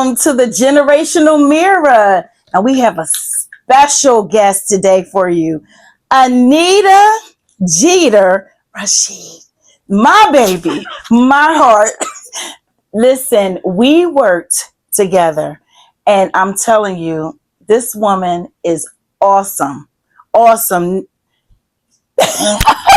Welcome to the Generational Mirror. And we have a special guest today for you, Anita Jeter Rashid. My baby, my heart. Listen, we worked together, and I'm telling you, this woman is awesome. Awesome.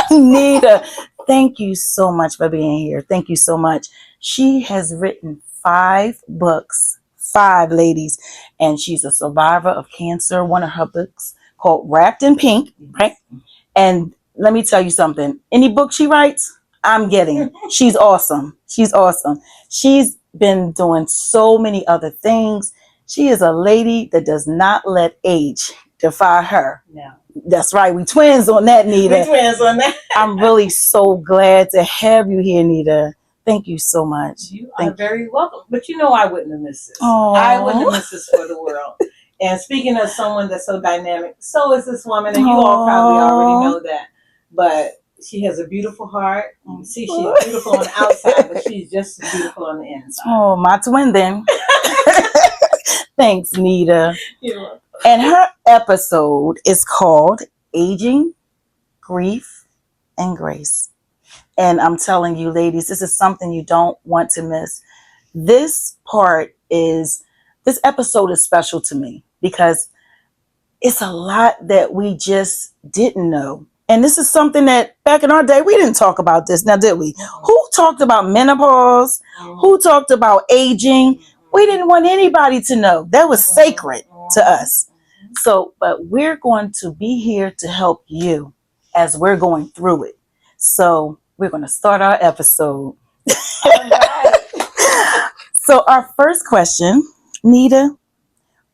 Nita, thank you so much for being here. Thank you so much. She has written 5 books, 5 ladies, and she's a survivor of cancer. One of her books called Wrapped in Pink, right? And let me tell you something. Any book she writes, I'm getting. She's awesome. She's awesome. She's been doing so many other things. She is a lady that does not let age defy her. No. That's right. We twins on that, Nita. We twins on that. I'm really so glad to have you here, Nita. Thank you so much. You are very welcome. But you know I wouldn't have missed this. Aww. I wouldn't have missed this for the world. And speaking of someone that's so dynamic, so is this woman, and you all probably already know that. But she has a beautiful heart. You see, she's beautiful on the outside, but she's just as beautiful on the inside. Oh, my twin then. Thanks, Nita. You're welcome. And her episode is called Aging, Grief, and Grace. And I'm telling you, ladies, this is something you don't want to miss. This episode is special to me because it's a lot that we just didn't know. And this is something that back in our day, we didn't talk about this. Now, did we? Who talked about menopause? Who talked about aging? We didn't want anybody to know. That was sacred to us. So, but we're going to be here to help you as we're going through it. So we're going to start our episode. So our first question, Nita,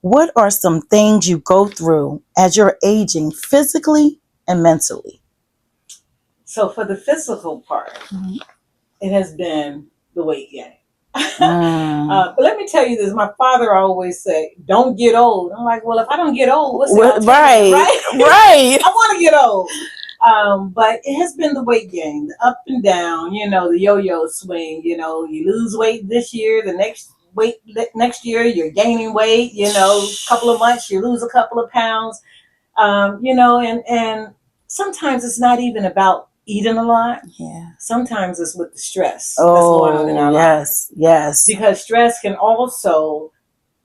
what are some things you go through as you're aging physically and mentally? So for the physical part, it has been the weight gain. But let me tell you this. My father always say, don't get old. I'm like, well, if I don't get old, what's the alternative, right? I want to get old. But it has been the weight gain, the up and down, the yo-yo swing. You lose weight this year, the next year you're gaining weight, a couple of months you lose a couple of pounds, and sometimes it's not even about eating a lot. Yeah. Sometimes it's with the stress that's going on in our lives. Yes. Because stress can also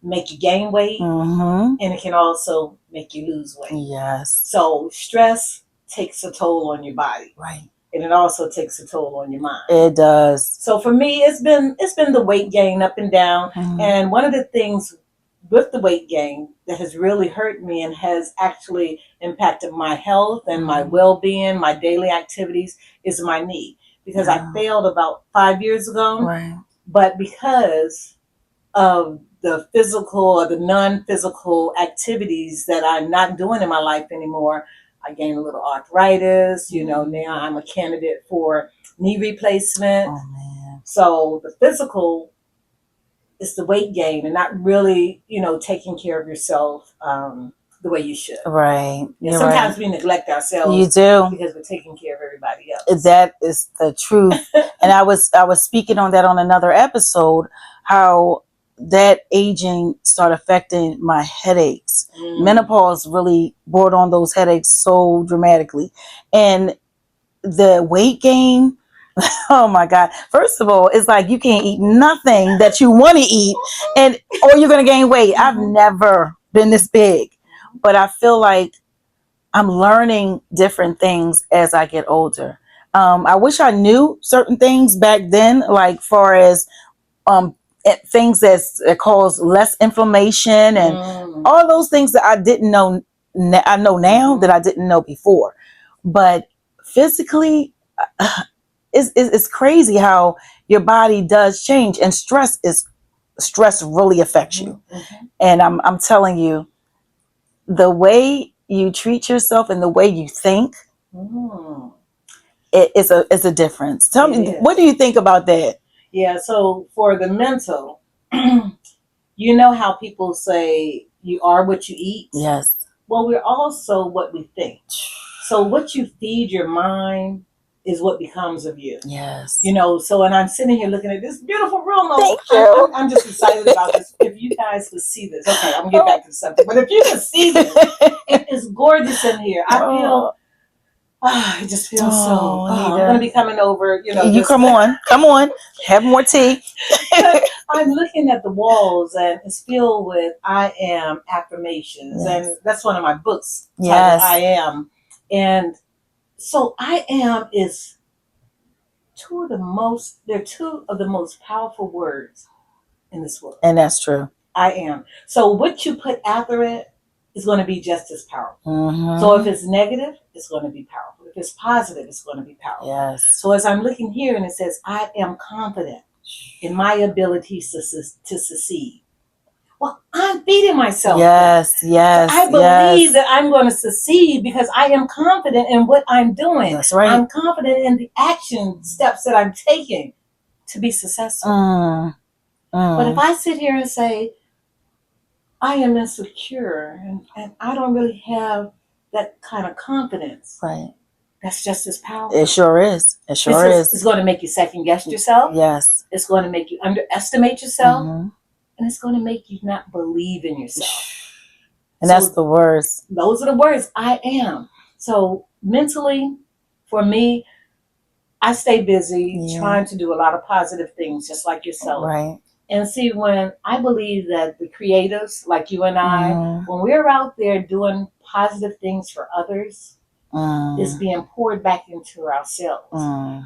make you gain weight, and it can also make you lose weight. Yes. So stress takes a toll on your body. Right. And it also takes a toll on your mind. It does. So for me, it's been the weight gain up and down. And one of the things with the weight gain that has really hurt me and has actually impacted my health and my well-being, my daily activities, is my knee. Because I failed about 5 years ago. Right. But because of the physical or the non-physical activities that I'm not doing in my life anymore, I gained a little arthritis. Now I'm a candidate for knee replacement. Oh, man. So the physical is the weight gain and not really, taking care of yourself the way you should. Right. Sometimes we neglect ourselves. You do. Because we're taking care of everybody else. That is the truth. And I was speaking on that on another episode, how that aging started affecting my headaches. Menopause really brought on those headaches so dramatically. And the weight gain, oh my God. First of all, it's like you can't eat nothing that you want to eat, or you're going to gain weight. I've never been this big, but I feel like I'm learning different things as I get older. I wish I knew certain things back then, like far as things that cause less inflammation and all those things that I didn't know. I know now that I didn't know before. But physically, it's crazy how your body does change, and stress really affects you. And I'm telling you, the way you treat yourself and the way you think, it is a difference. Tell me, what do you think about that? Yeah, so for the mental, you know how people say you are what you eat? Yes. Well, we're also what we think. So what you feed your mind is what becomes of you. Yes. You know, so and I'm sitting here looking at this beautiful room. Thank you. I'm just excited about this. If you guys could see this, okay, I'm gonna get back to the subject. But if you could see this, it's gorgeous in here. I feel, it just feels I'm gonna be coming over. You know, you come on, have more tea. I'm looking at the walls, and it's filled with "I am" affirmations, Yes. and that's one of my books. Yes, I am, and so I am is they're two of the most powerful words in this world. and that's true. I am. So what you put after it is going to be just as powerful. Mm-hmm. So if it's negative, it's going to be powerful. If it's positive, it's going to be powerful. Yes. So as I'm looking here and it says, I am confident in my abilities to succeed. Well, I'm feeding myself. Yes, yes. I believe that I'm going to succeed because I am confident in what I'm doing. That's right. I'm confident in the action steps that I'm taking to be successful. But if I sit here and say, I am insecure and I don't really have that kind of confidence, right? That's just as powerful. It sure is. It sure is. It's going to make you second guess yourself. Yes. It's going to make you underestimate yourself. Mm-hmm. And it's going to make you not believe in yourself. And that's the words. Those are the words. I am. So mentally, for me, I stay busy trying to do a lot of positive things, just like yourself. Right. And see, when I believe that the creatives, like you and I, when we're out there doing positive things for others, it's being poured back into ourselves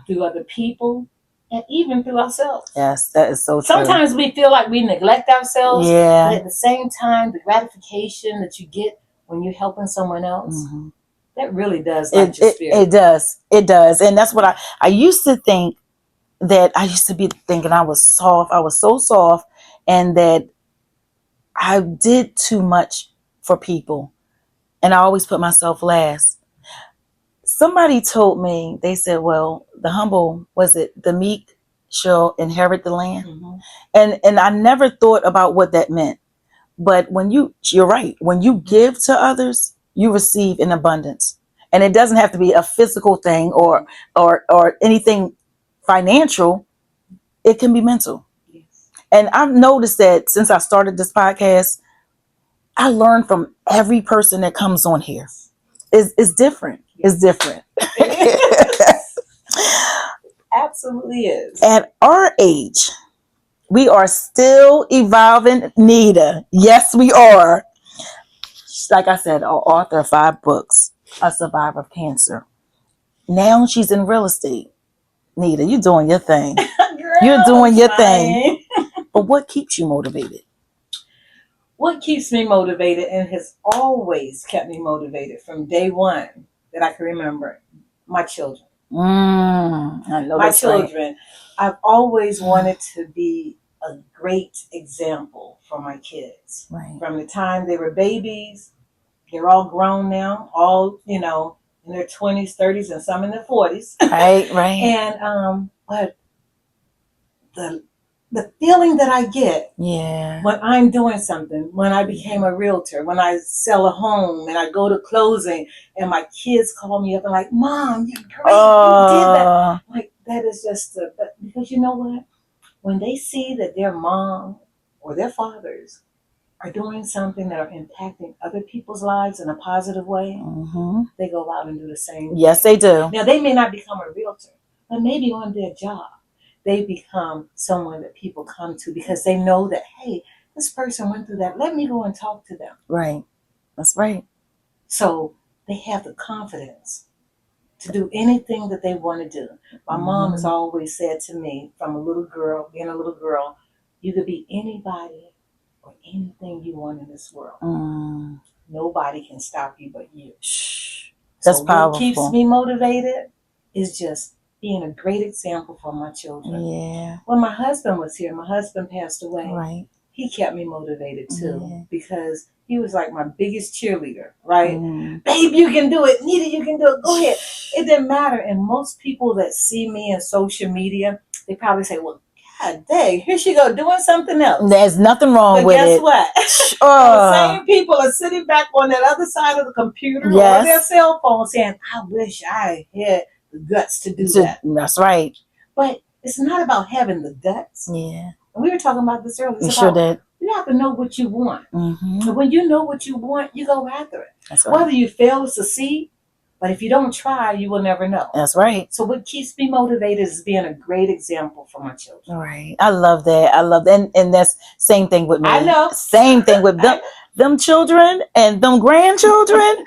through other people. And even through ourselves. Yes, that is so true. Sometimes we feel like we neglect ourselves. Yeah. But at the same time, the gratification that you get when you're helping someone else, that really does light your spirit. It does. It does. And that's what I used to think that I used to be thinking I was soft. I was so soft and that I did too much for people. And I always put myself last. Somebody told me, they said, well, the meek shall inherit the land. And I never thought about what that meant. But you're right. When you give to others, you receive in abundance. And it doesn't have to be a physical thing or anything financial. It can be mental. Yes. And I've noticed that since I started this podcast, I learn from every person that comes on here. It's different. It's different. Absolutely is. At our age, we are still evolving, Nita. Yes, we are. Like I said, an author of 5 books, a survivor of cancer. Now she's in real estate. Nita, you're doing your thing. Girl, you're doing your thing. But what keeps you motivated? What keeps me motivated and has always kept me motivated from day one that I can remember, my children. I know my children. Right. I've always wanted to be a great example for my kids. Right. From the time they were babies, they're all grown now, all, in their 20s, 30s, and some in their 40s. Right. And but the feeling that I get when I'm doing something, when I became a realtor, when I sell a home and I go to closing and my kids call me up and like, Mom, you're great, you did that. Like, that is just because you know what? When they see that their mom or their fathers are doing something that are impacting other people's lives in a positive way, they go out and do the same. Yes, they do. Now, they may not become a realtor, but maybe on their job, they become someone that people come to because they know that, hey, this person went through that. Let me go and talk to them. Right. That's right. So they have the confidence to do anything that they want to do. My mom has always said to me from being a little girl, you could be anybody or anything you want in this world. Nobody can stop you but you. That's powerful. What keeps me motivated is just being a great example for my children. Yeah. When my husband was here, my husband passed away. Right. He kept me motivated too because he was like my biggest cheerleader, right? Babe, you can do it. Nita, you can do it. Go ahead. It didn't matter. And most people that see me in social media, they probably say, well, God dang, here she go doing something else. There's nothing wrong with it. But guess what? The same people are sitting back on that other side of the computer or their cell phone saying, I wish I had the guts to do that. That's right. But it's not about having the guts. Yeah. We were talking about this earlier. You It's sure about, did. you have to know what you want. Mm-hmm. And when you know what you want, you go after it. That's right. Whether you fail or succeed, but if you don't try, you will never know. That's right. So what keeps me motivated is being a great example for my children. All right. I love that. I love that. And that's same thing with me. I know. Same thing with them children and them grandchildren.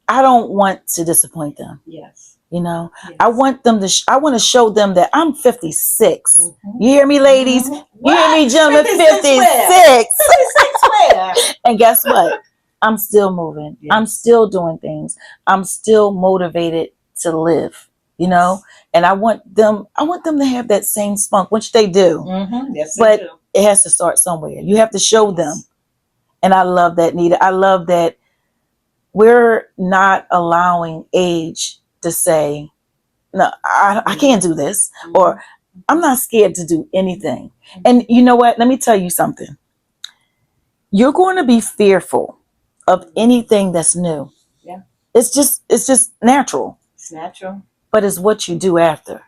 I don't want to disappoint them. Yes. You know, Yes. I want them to. I want to show them that I'm 56. Mm-hmm. You hear me, ladies? Mm-hmm. You hear me, gentlemen? 56. 56 where? And guess what? I'm still moving. Yes. I'm still doing things. I'm still motivated to live. You know, and I want them to have that same spunk, which they do. Mm-hmm. Yes, but they do. It has to start somewhere. You have to show them. And I love that, Nita. I love that we're not allowing age to say, no, I can't do this, or I'm not scared to do anything. And you know what? Let me tell you something. You're going to be fearful of anything that's new. Yeah. It's just natural. It's natural. But it's what you do after.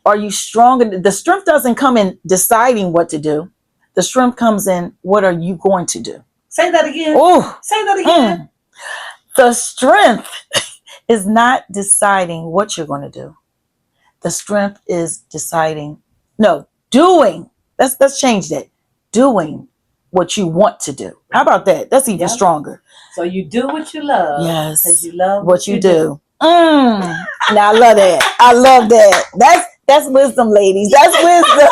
Are you strong? The strength doesn't come in deciding what to do. The strength comes in, what are you going to do? Say that again. Oh, say that again. The strength is not deciding what you're going to do. The strength is doing. Let's change that. Doing what you want to do. How about that? That's even stronger. So you do what you love. Yes. Because you love what you do. Now I love that. I love that. That's wisdom, ladies. That's wisdom.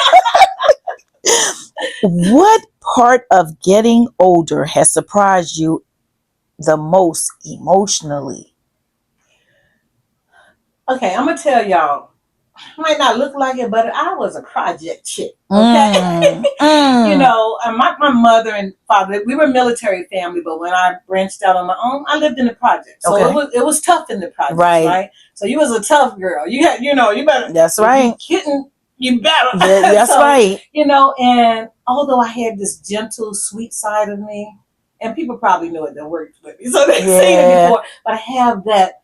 What part of getting older has surprised you the most emotionally? Okay, I'm gonna tell y'all. Might not look like it, but I was a project chick. Okay, you know, my mother and father, we were a military family, but when I branched out on my own, I lived in the project, so it was tough in the project, right? So you was a tough girl. You had, you better. That's right. You better. Yeah, that's right. You know, and although I had this gentle, sweet side of me, and people probably know it that worked with me, so they've seen it before, but I have that.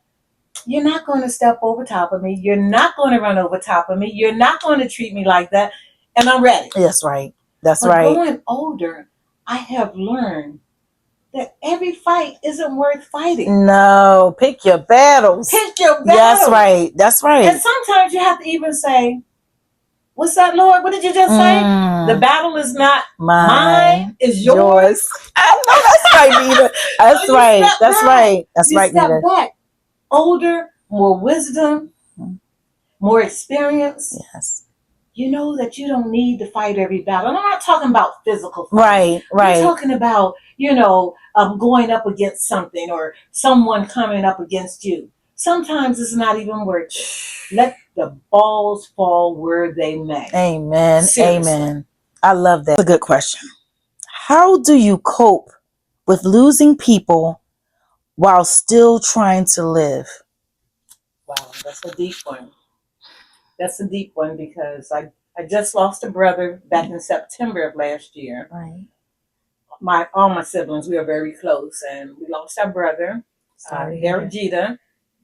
You're not going to step over top of me. You're not going to run over top of me. You're not going to treat me like that. And I'm ready. That's right. That's right. Going older, I have learned that every fight isn't worth fighting. No, pick your battles. Pick your battles. That's right. That's right. And sometimes you have to even say, what's that, Lord? What did you just say? The battle is not mine, it's yours. I know that's right, Nita. That's right. That's right. That's right, Nita. Step back. Older, more wisdom, more experience. Yes. You know that you don't need to fight every battle. And I'm not talking about physical Right. fight. I'm talking about, going up against something or someone coming up against you. Sometimes it's not even worth it. Let the balls fall where they may. Amen. Seriously. Amen. I love that. That's a good question. How do you cope with losing people while still trying to live? Wow, that's a deep one. That's a deep one because I just lost a brother back in September of last year. Right. All my siblings, we are very close, and we lost our brother, Derek Jeter,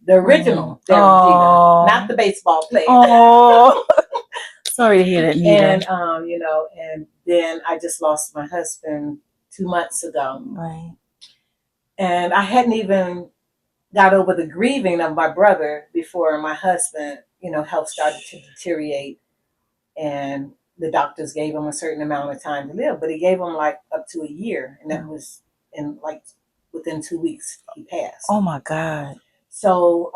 the original Derek Jeter, not the baseball player. Oh, sorry to hear that, Nita. And and then I just lost my husband 2 months ago. Right. And I hadn't even got over the grieving of my brother before my husband, health started to deteriorate, and the doctors gave him a certain amount of time to live, but he gave him like up to a year, and that was within 2 weeks he passed. Oh my God. So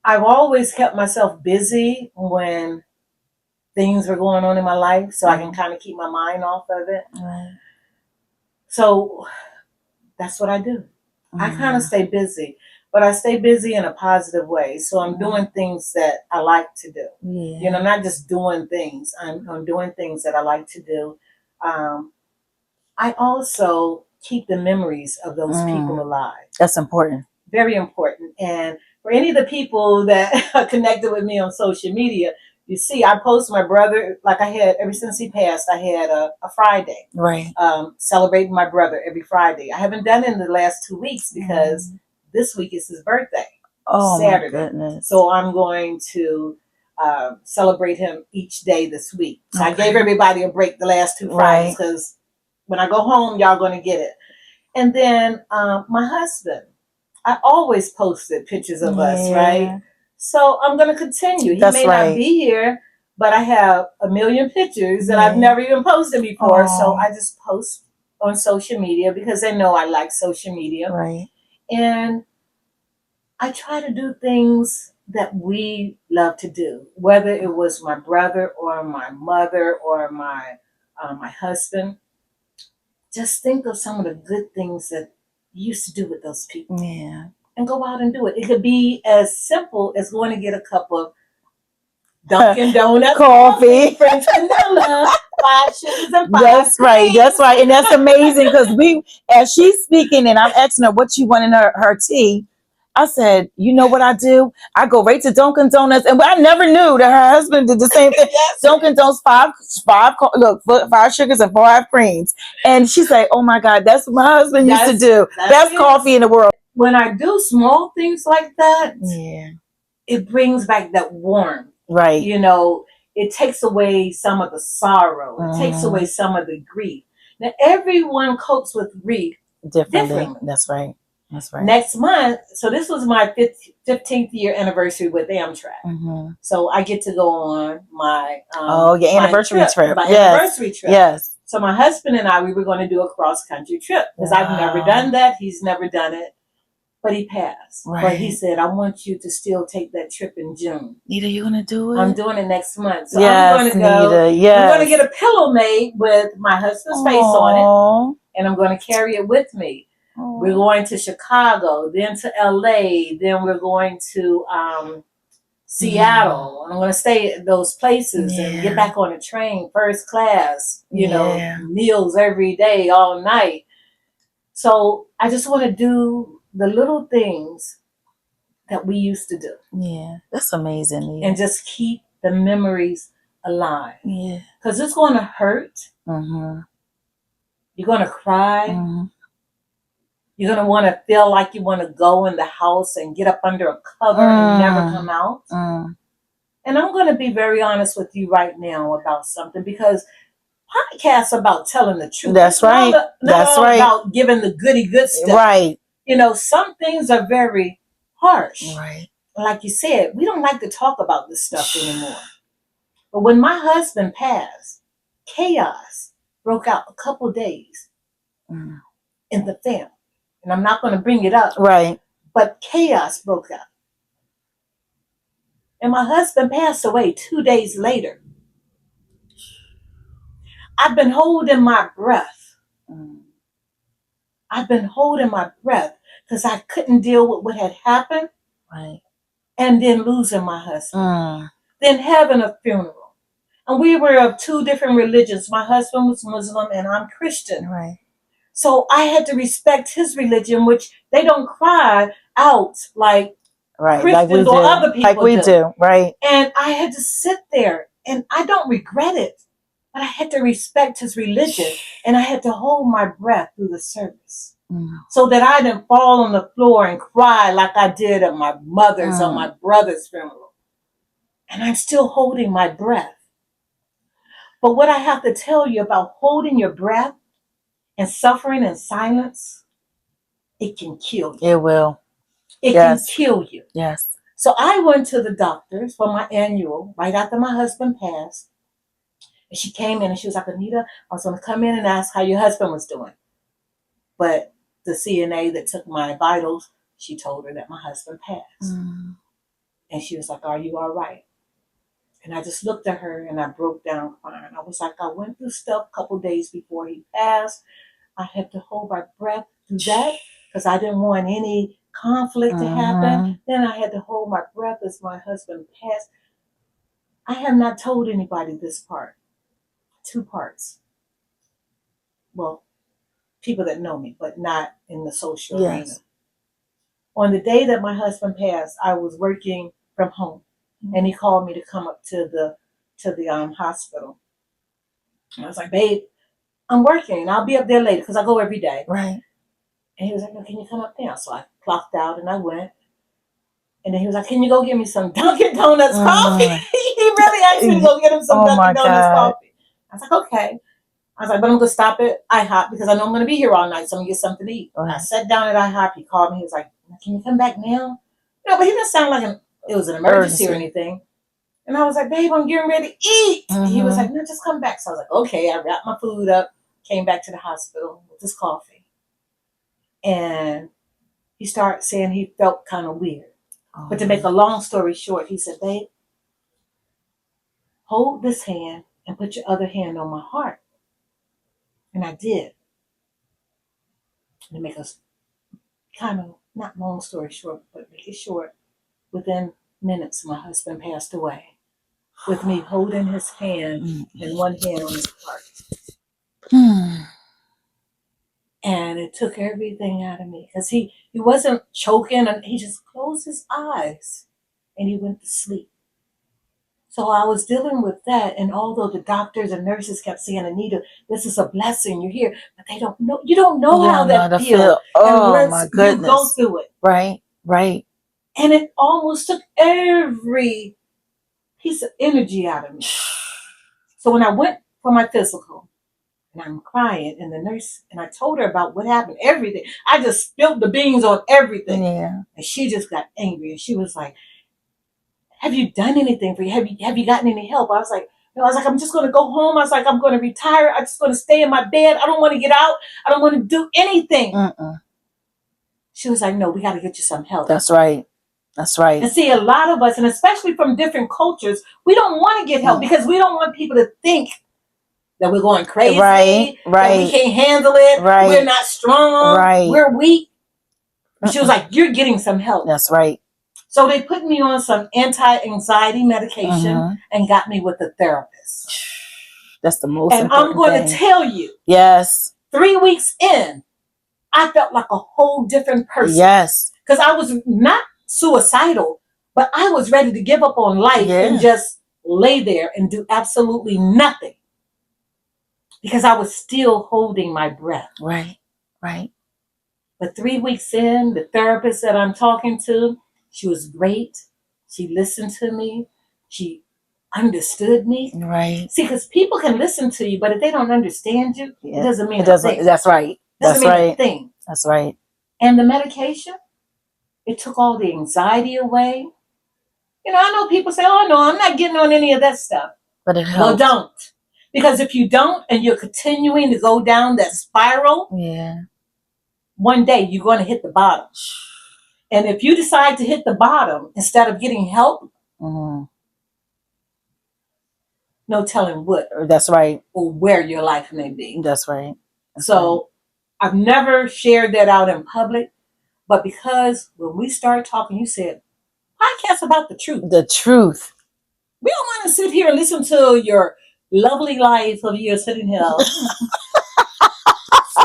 I've always kept myself busy when things were going on in my life, so I can kind of keep my mind off of it. Right. So that's what I do. I kind of stay busy, but I stay busy in a positive way. So I'm doing things that I like to do. Yeah. I'm not just doing things. I'm doing things that I like to do. I also keep the memories of those people alive. That's important. Very important. And for any of the people that are connected with me on social media, you see, I post my brother, like I had, ever since he passed, I had a Friday. Right. Celebrating my brother every Friday. I haven't done it in the last 2 weeks because this week is his birthday. Oh my Saturday. goodness. So I'm going to celebrate him each day this week. So I Okay. gave everybody a break the last 2 Fridays Right. because when I go home, y'all going to get it. And then my husband, I always posted pictures of us, right? Yeah. So I'm going to continue. He That's may not right. be here, but I have a million pictures that I've Yeah. never even posted before. So Oh. I just post on social media because they know I like social media. Right. And I try to do things that we love to do, whether it was my brother or my mother or my husband. Just think of some of the good things that you used to do with those people Yeah. and go out and do it. It could be as simple as going to get a cup of Dunkin' Donuts Coffee. French vanilla, 5 sugars and 5 That's right. That's creams. right. And that's amazing because as she's speaking and I'm asking her what she want in her tea, I said, you know what I do? I go right to Dunkin' Donuts, and I never knew that her husband did the same thing. Yes. Dunkin' Donuts, look, 5 sugars and 5 creams, and she said, "Oh my God, that's what my husband used to do. Best it. coffee in the world." When I do small things like that, Yeah, it brings back that warmth. right. You know, it takes away some of the sorrow. It takes Mhm. away some of the grief. Now, everyone copes with grief Differently. That's right. That's right. Next month, so this was my 15th year anniversary with Amtrak. Mm-hmm. So I get to go on my your anniversary trip. My Yes. anniversary trip. Yes. So my husband and I, we were going to do a cross country trip because I've never done that. He's never done it, but he passed. Right. But he said, "I want you to still take that trip in June." Nita, you gonna do it? I'm doing it next month. So yes, I'm going to go. Nita, yes. I'm going to get a pillow made with my husband's face on it, and I'm going to carry it with me. Aww. We're going to Chicago, then to LA, then we're going to Seattle. And I'm going to stay at those places and get back on a train, first class, you know, meals every day, all night. So I just want to do the little things that we used to do. Yeah, that's amazing. Nita. And just keep the memories alive. Yeah. Because it's going to hurt. Mm-hmm. You're going to cry. Mm-hmm. You're going to want to feel like you want to go in the house and get up under a cover and never come out. And I'm going to be very honest with you right now about something because podcasts are about telling the truth. That's right. That's right. About giving the goody good stuff. Right. You know, some things are very harsh. Right. Like you said, we don't like to talk about this stuff anymore. But when my husband passed, chaos broke out a couple days in the family. And I'm not going to bring it up. Right. But chaos broke out. And my husband passed away 2 days later. I've been holding my breath. I've been holding my breath because I couldn't deal with what had happened. Right. And then losing my husband. Then having a funeral. And we were of 2 different religions. My husband was Muslim and I'm Christian. Right. So I had to respect his religion, which they don't cry out like Christians or other people like we do. Right. And I had to sit there, and I don't regret it, but I had to respect his religion, and I had to hold my breath through the service so that I didn't fall on the floor and cry like I did at my mother's or my brother's funeral. And I'm still holding my breath. But what I have to tell you about holding your breath and suffering in silence, it can kill you. It will. It can kill you. Yes. So I went to the doctors for my annual right after my husband passed. And she came in and she was like, "Anita, I was going to come in and ask how your husband was doing." But the CNA that took my vitals, she told her that my husband passed. And she was like, "Are you all right?" And I just looked at her and I broke down crying. I was like, I went through stuff a couple days before he passed. I had to hold my breath through that because I didn't want any conflict to happen. Then I had to hold my breath as my husband passed. I have not told anybody this part. 2 parts. Well, people that know me, but not in the social arena. On the day that my husband passed, I was working from home, and he called me to come up to the hospital. And I was like, "Babe, I'm working. I'll be up there later because I go every day." Right. And he was like, "No, can you come up now?" So I clocked out and I went. And then he was like, "Can you go get me some Dunkin' Donuts coffee?" Mm. He really asked me to go get him some Oh my Dunkin' Donuts God. coffee. I was like, "Okay." I was like, "But I'm gonna stop at IHOP because I know I'm gonna be here all night, so I'm gonna get something to eat." I Right. sat down at IHOP. He called me. He was like, "Can you come back now?" No, but he didn't sound like it was an emergency or Urgency. anything. And I was like, "Babe, I'm getting ready to eat." He was Mhm. like, "No, just come back." So I was like, "Okay." I wrapped my food up, came back to the hospital with this coffee, and he started saying he felt kind of weird. But to make a long story short, he said, "Babe, hold this hand and put your other hand on my heart." And I did. To make us kind of, not long story short, but make it short, within minutes, my husband passed away with me holding his hand and one hand on his heart. And it took everything out of me because he wasn't choking, and he just closed his eyes and he went to sleep. So I was dealing with that, and although the doctors and nurses kept saying, "Anita, this is a blessing, you're here," but they don't know. You don't know You how don't know how that to feels feel. Oh unless my you go goodness. through it. Right. Right. And it almost took every piece of energy out of me. So when I went for my physical, and I'm crying, and the nurse, and I told her about what happened, everything. I just spilled the beans on everything. Yeah. And she just got angry, and she was like, "Have you done anything for you? Have you gotten any help?" I was like, "No." I was like, "I'm just going to go home." I was like, "I'm going to retire. I'm just going to stay in my bed. I don't want to get out. I don't want to do anything." She was like, "No, we got to get you some help." That's right. That's right. And see, a lot of us, and especially from different cultures, we don't want to get help because we don't want people to think that we're going crazy, Right. that we can't handle it, Right. we're not strong, Right. we're weak. But she was like, "You're getting some help." That's right. So they put me on some anti-anxiety medication and got me with a therapist. That's the most and important I'm going thing. to tell you, Yes. 3 weeks in, I felt like a whole different person. Yes. Because I was not suicidal, but I was ready to give up on life and just lay there and do absolutely nothing. Because I was still holding my breath. Right. Right. But 3 weeks in, the therapist that I'm talking to, she was great. She listened to me. She understood me. Right. See, because people can listen to you, but if they don't understand you, it doesn't mean a thing. That's right. Doesn't mean a thing. That's right. And the medication, it took all the anxiety away. You know, I know people say, "Oh no, I'm not getting on any of that stuff." But it helps. Well, don't. Because if you don't and you're continuing to go down that spiral, one day you're going to hit the bottom. And if you decide to hit the bottom instead of getting help, no telling what. That's right. Or where your life may be. That's right. So I've never shared that out in public, but because when we started talking, you said, podcast about the truth. The truth. We don't want to sit here and listen to your lovely life of you sitting here.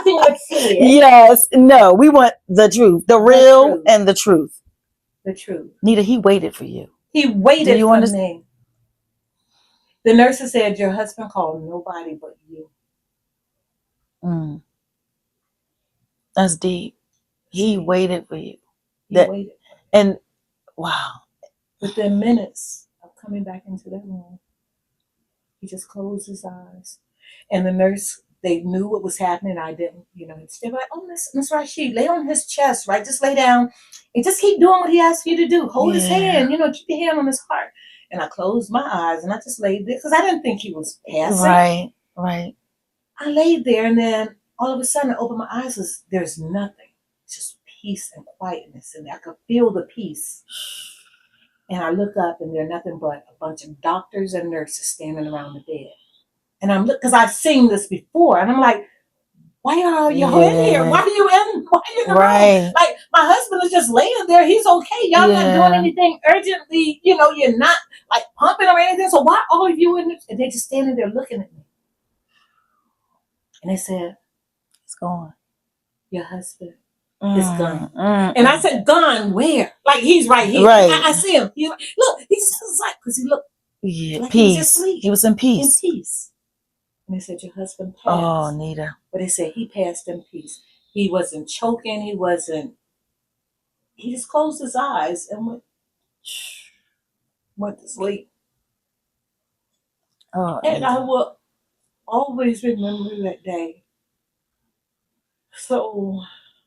Yes. No, we want the truth. The real truth. And the truth. The truth. Nita, he waited for you. He waited for me. The nurses said, "Your husband called nobody but you." That's deep. He waited for you. He waited. And wow. Within minutes of coming back into that room, he just closed his eyes. And the nurse, they knew what was happening. I didn't, they were like, "Oh, Miss Rashid, lay on his chest, right? Just lay down and just keep doing what he asked you to do. Hold his hand, keep your hand on his heart." And I closed my eyes and I just laid there because I didn't think he was passing. Right, right. I laid there and then all of a sudden I opened my eyes. There's nothing. It's just peace and quietness. And I could feel the peace. And I look up and there's nothing but a bunch of doctors and nurses standing around the bed. And I'm because I've seen this before. And I'm like, "Why are you in here? Why are you in the room? Like, my husband is just laying there. He's okay. Y'all not doing anything urgently. You're not like pumping or anything. So why all of you in there?" And they're just standing there looking at me. And they said, "It's gone. Your husband is gone." And I said, "Gone where?" Like, he's right here. Right. I see him. He's like, look, he's just like, because he looked like peace. He was asleep. He was in peace. In peace. And they said, "Your husband passed." Oh, Nita. But they said he passed in peace. He wasn't choking. He just closed his eyes and went went to sleep. Oh, And I Ada. will always remember that day. So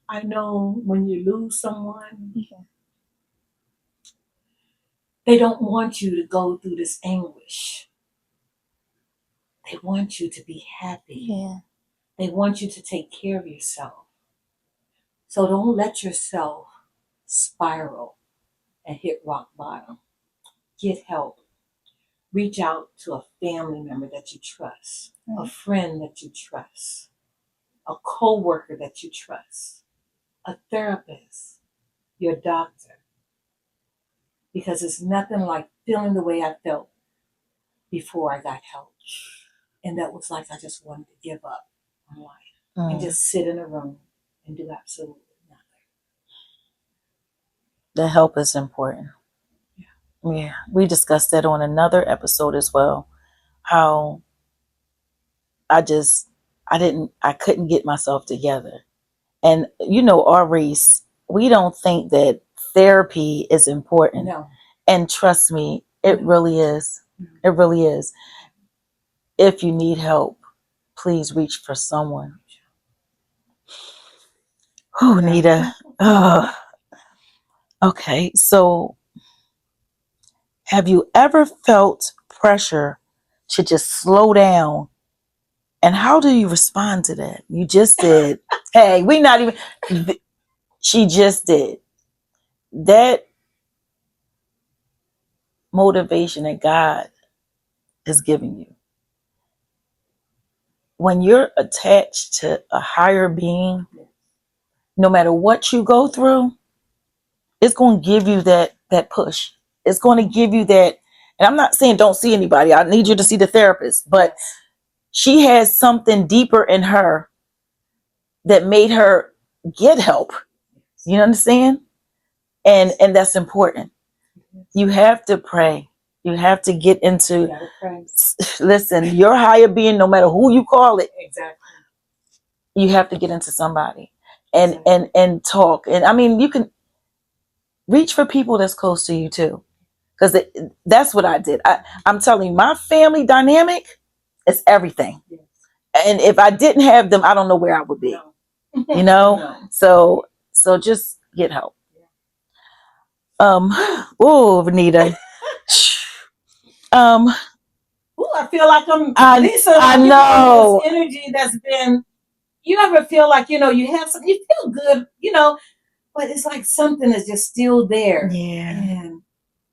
I know when you lose someone, they don't want you to go through this anguish. They want you to be happy. Yeah. They want you to take care of yourself. So don't let yourself spiral and hit rock bottom. Get help. Reach out to a family member that you trust, a friend that you trust, a coworker that you trust, a therapist, your doctor. Because it's nothing like feeling the way I felt before I got help. And that was like I just wanted to give up on life and just sit in a room and do absolutely nothing. The help is important. Yeah. We discussed that on another episode as well. How I couldn't get myself together. And our race, we don't think that therapy is important. No. And trust me, it really is. It really is. If you need help, please reach for someone. Oh, Nita. Okay. So, have you ever felt pressure to just slow down? And how do you respond to that? You just did. Hey, we not even. She just did. That motivation that God is giving you. When you're attached to a higher being, no matter what you go through, it's going to give you that push. It's going to give you that. And I'm not saying don't see anybody. I need you to see the therapist, but she has something deeper in her that made her get help. You understand? And that's important. You have to pray. You have to get into. Listen, your higher being, no matter who you call it, Exactly. you have to get into somebody and talk. And I mean, you can reach for people that's close to you too, because that's what I did. I'm telling you, my family dynamic is everything. Yes. And if I didn't have them, I don't know where I would be. No. No. So just get help. Oh, Vanita. Ooh, I feel like Lisa. I know. This energy that's been. You ever feel like you have something? You feel good, but it's like something is just still there. Yeah. And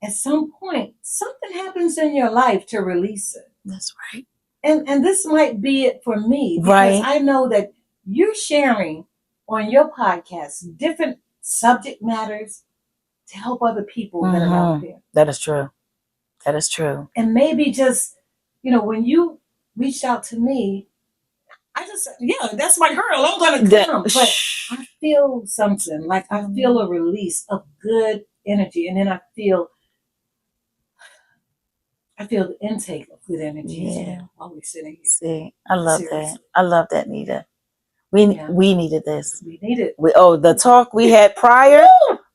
at some point, something happens in your life to release it. That's right. And this might be it for me because right. I know that you're sharing on your podcast different subject matters to help other people that are out there. That is true. That is true. And maybe just, when you reached out to me, I just, that's my girl. I'm going to come. But I feel something. Like I feel a release of good energy. And then I feel the intake of good energy while we're sitting here. See, I love that. I love that, Nita. We needed this. We need it. The talk we had prior,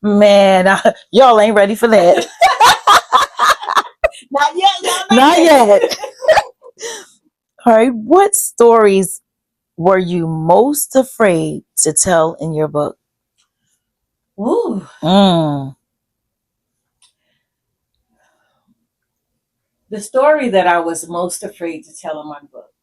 man, y'all ain't ready for that. Not yet. Not yet. All right. What stories were you most afraid to tell in your book? Ooh. The story that I was most afraid to tell in my book.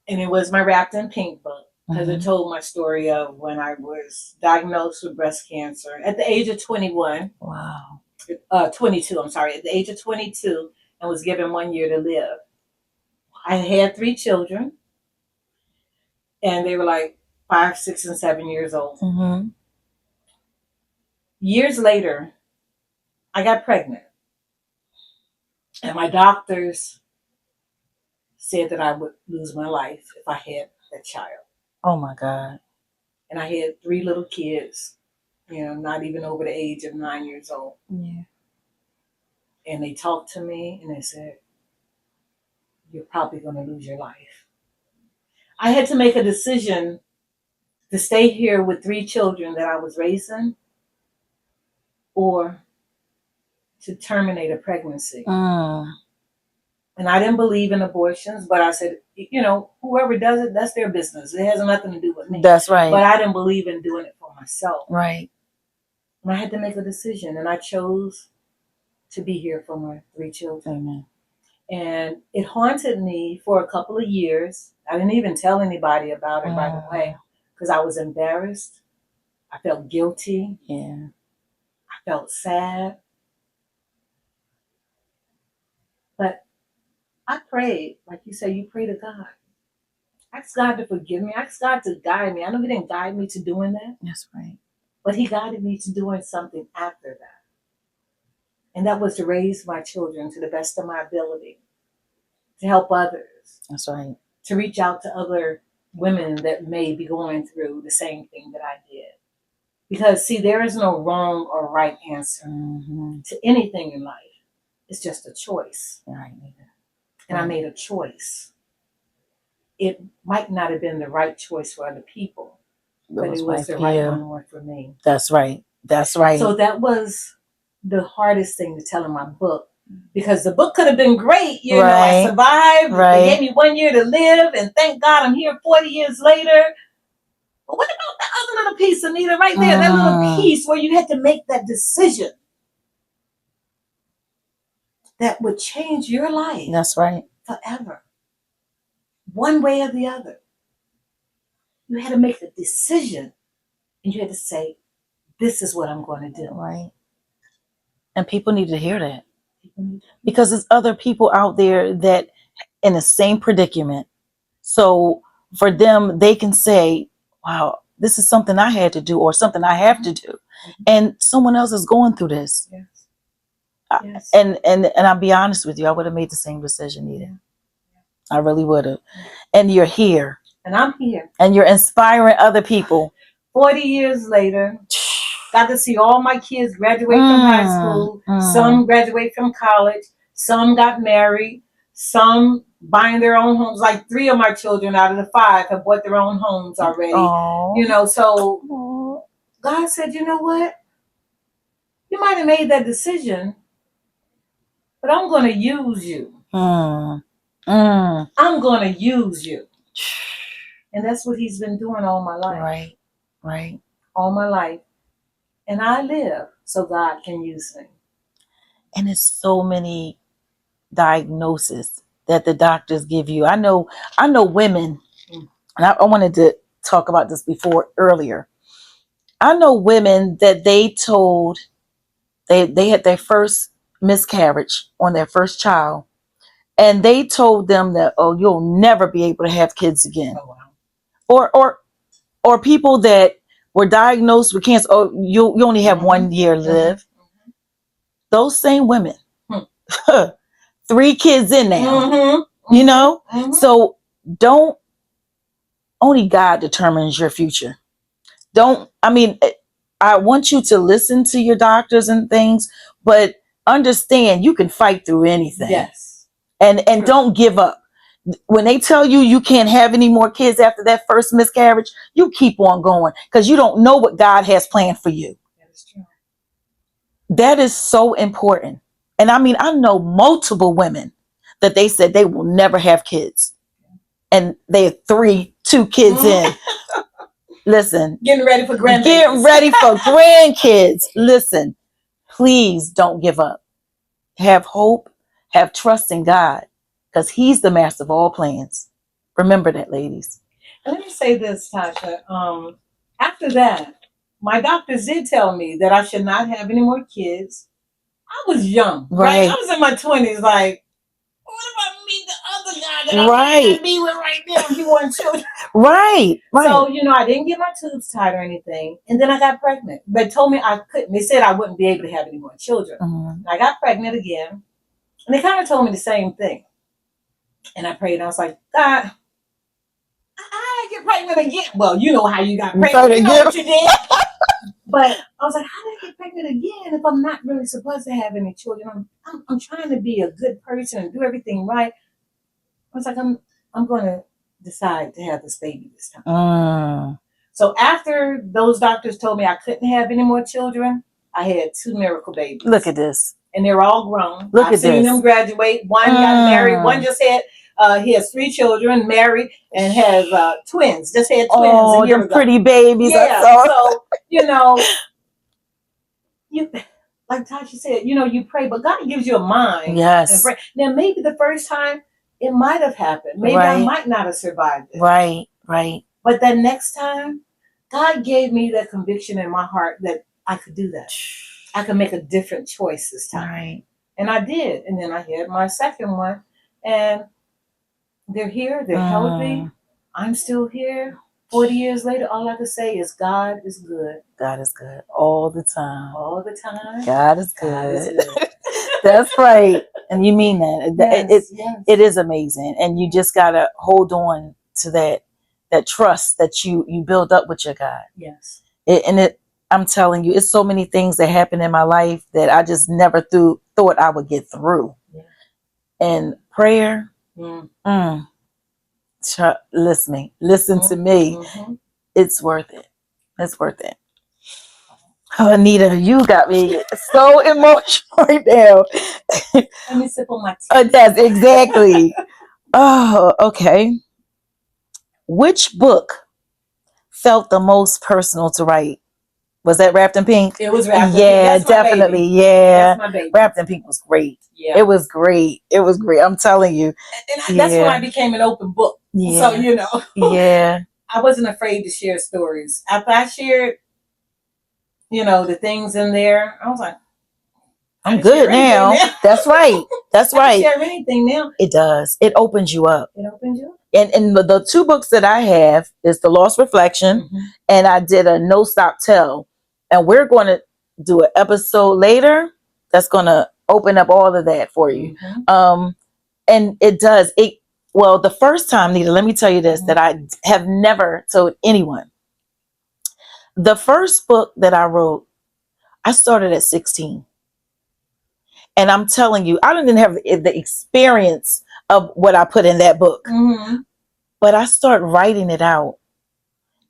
And it was my Wrapped in Pink book, because it told my story of when I was diagnosed with breast cancer at the age of 21. Wow. 22, I'm sorry, at the age of 22, and was given 1 year to live. I had 3 children, and they were like 5, 6, and 7 years old. Mm-hmm. Years later, I got pregnant. And my doctors said that I would lose my life if I had that child. Oh my God. And I had 3 little kids, not even over the age of 9 years old. Yeah. And they talked to me and they said, you're probably going to lose your life. I had to make a decision to stay here with 3 children that I was raising or to terminate a pregnancy. Mm. And I didn't believe in abortions, but I said, whoever does it, that's their business. It has nothing to do with me. That's right. But I didn't believe in doing it for myself. Right. And I had to make a decision, and I chose to be here for my 3 children. Amen. And it haunted me for a couple of years. I didn't even tell anybody about it right away because I was embarrassed. I felt guilty. Yeah. I felt sad. But I prayed, like you say, you pray to God. Ask God to forgive me. Ask God to guide me. I know He didn't guide me to doing that. That's right. But He guided me to doing something after that. And that was to raise my children to the best of my ability, to help others. That's right. To reach out to other women that may be going through the same thing that I did. Because, see, there is no wrong or right answer to anything in life. It's just a choice. Right. And I made a choice. It might not have been the right choice for other people, but it was the right one for me. That's right. That's right. So that was the hardest thing to tell in my book, because the book could have been great. You know, I survived. Right. They gave me 1 year to live, and thank God I'm here 40 years later. But what about the other little piece, Anita, right there? That little piece where you had to make that decision that would change your life. That's right. Forever. One way or the other. You had to make a decision, and you had to say, this is what I'm going to do. Right. And people need to hear that. Because there's other people out there that in the same predicament. So for them, they can say, wow, this is something I had to do or something I have to do. And someone else is going through this. Yes. Yes. And I'll be honest with you, I would have made the same decision either. I really would have. And you're here. And I'm here. And you're inspiring other people. 40 years later, got to see all my kids graduate from high school. Some graduate from college. Some got married. Some buying their own homes. Like 3 of my children out of the 5 have bought their own homes already. Aww. So God said, you know what? You might have made that decision, but I'm going to use you. I'm going to use you. And that's what He's been doing all my life. Right. Right. All my life. And I live so God can use me. And it's so many diagnoses that the doctors give you. I know women, and I wanted to talk about this earlier. I know women that they told they had their first miscarriage on their first child, and they told them that, oh, you'll never be able to have kids again. Oh, wow. Or people that were diagnosed with cancer, oh, you only have 1 year to live. Those same women, 3 kids in now, you know? So only God determines your future. I want you to listen to your doctors and things, but understand you can fight through anything. Yes. And don't give up. When they tell you you can't have any more kids after that first miscarriage, you keep on going because you don't know what God has planned for you. That is true. That is so important. And I know multiple women that they said they will never have kids. And they have 2 kids in. Listen. Getting ready for grandkids. Listen, please don't give up. Have hope. Have trust in God. Because He's the master of all plans. Remember that, ladies. Let me say this, Tasha. After that, my doctors did tell me that I should not have any more kids. I was young, right? I was in my 20s, like, what if I meet the other guy that I might be with right now if you want children? Right. So, I didn't get my tubes tied or anything. And then I got pregnant. They told me I couldn't. They said I wouldn't be able to have any more children. And I got pregnant again. And they kind of told me the same thing. And I prayed. And I was like, God, I get pregnant again. Well, you know how you got pregnant. You know what you did. But I was like, how did I get pregnant again if I'm not really supposed to have any children? I'm trying to be a good person and do everything right. I was like, I'm going to decide to have this baby this time. So after those doctors told me I couldn't have any more children, I had 2 miracle babies. Look at this. And they're all grown. Look I've at seen this. them graduate. One got married. One just had, he has 3 children, married, and has twins. Just had twins a year them ago. pretty babies. Yeah. So, you like Tasha said, you pray, but God gives you a mind. Yes. And pray. Now, maybe the first time it might have happened. Maybe I might not have survived it. Right, right. But that next time, God gave me that conviction in my heart that I could do that. I could make a different choice this time. Right. And I did. And then I had my second one. And they're here. They're healthy. I'm still here. 40 years later, all I can say is God is good. God is good all the time. All the time. God is good. That's right. And you mean that. Yes, it is amazing. And you just got to hold on to that trust that you build up with your God. Yes. I'm telling you, it's so many things that happen in my life that I just never thought I would get through. Yeah. And prayer, listen to me. It's worth it. It's worth it. Oh, Anita, you got me so emotional right now. Let me sip on my tea. That's exactly. Oh, okay. Which book felt the most personal to write? Was that Wrapped in Pink? It was Wrapped in Pink. Yeah, definitely. Yeah. That's my baby. Wrapped in Pink was great. Yeah. It was great. It was great. I'm telling you. And that's when I became an open book. Yeah. So, Yeah. I wasn't afraid to share stories. After I shared, the things in there, I was like, I'm good now. That's right. That's right. I can share anything now. It does. It opens you up. It opens you up. And the 2 books that I have is The Lost Reflection, and I did a No Stop Tell. And we're going to do an episode later that's going to open up all of that for you. And it does. Well, the first time, Nita, let me tell you this, that I have never told anyone. The first book that I wrote, I started at 16. And I'm telling you, I didn't have the experience of what I put in that book. But I started writing it out.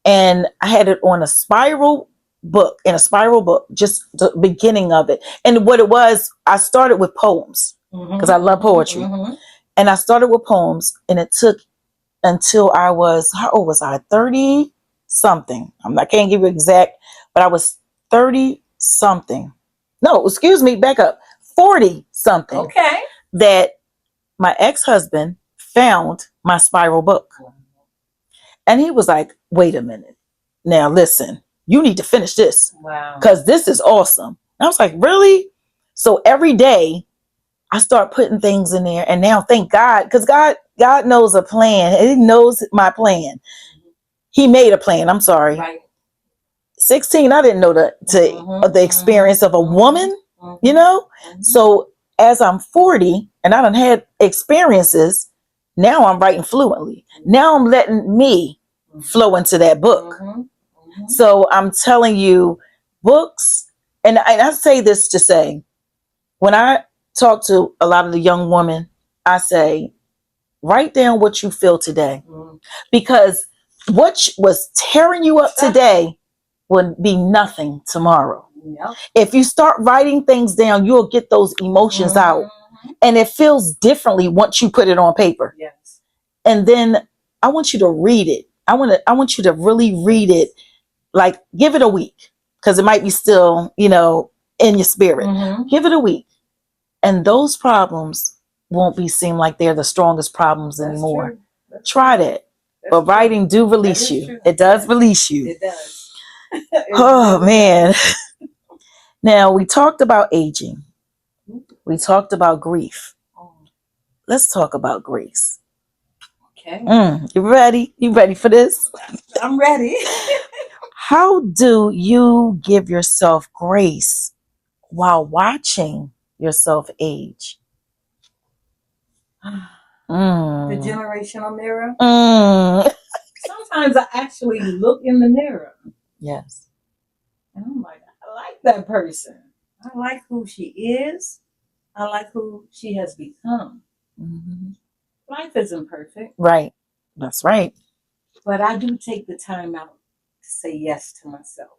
And I had it on a spiral book, just the beginning of it. And what it was, I started with poems because I love poetry. And I started with poems, and it took until I was, how old was I? 30 something. I can't give you exact, but I was 30 something. No, excuse me, back up. 40 something. Okay. That my ex-husband found my spiral book. And he was like, wait a minute. Now listen, you need to finish this. Wow. Because this is awesome. And I was like, really? So every day I start putting things in there. And now thank God, because God knows a plan. He knows my plan. He made a plan. I'm sorry. Right. 16, I didn't know the experience of a woman, So as I'm 40 and I done had experiences, now I'm writing fluently. Now I'm letting me flow into that book. So I'm telling you, books, and I say this to say, when I talk to a lot of the young women, I say, write down what you feel today. Because what was tearing you up today will be nothing tomorrow. Yep. If you start writing things down, you'll get those emotions out. And it feels differently once you put it on paper. Yes. And then I want you to read it. I want you to really read it. Like, give it a week, because it might be still, in your spirit. Give it a week. And those problems won't seem like they're the strongest problems anymore. Try that. But writing do release you. True. It does release you. It does. Oh, man. Now, we talked about aging. We talked about grief. Let's talk about grace. Okay. You ready? You ready for this? I'm ready. How do you give yourself grace while watching yourself age? The generational mirror. Sometimes I actually look in the mirror. Yes. And I'm like, I like that person. I like who she is. I like who she has become. Life isn't perfect. Right. That's right. But I do take the time out to say yes to myself.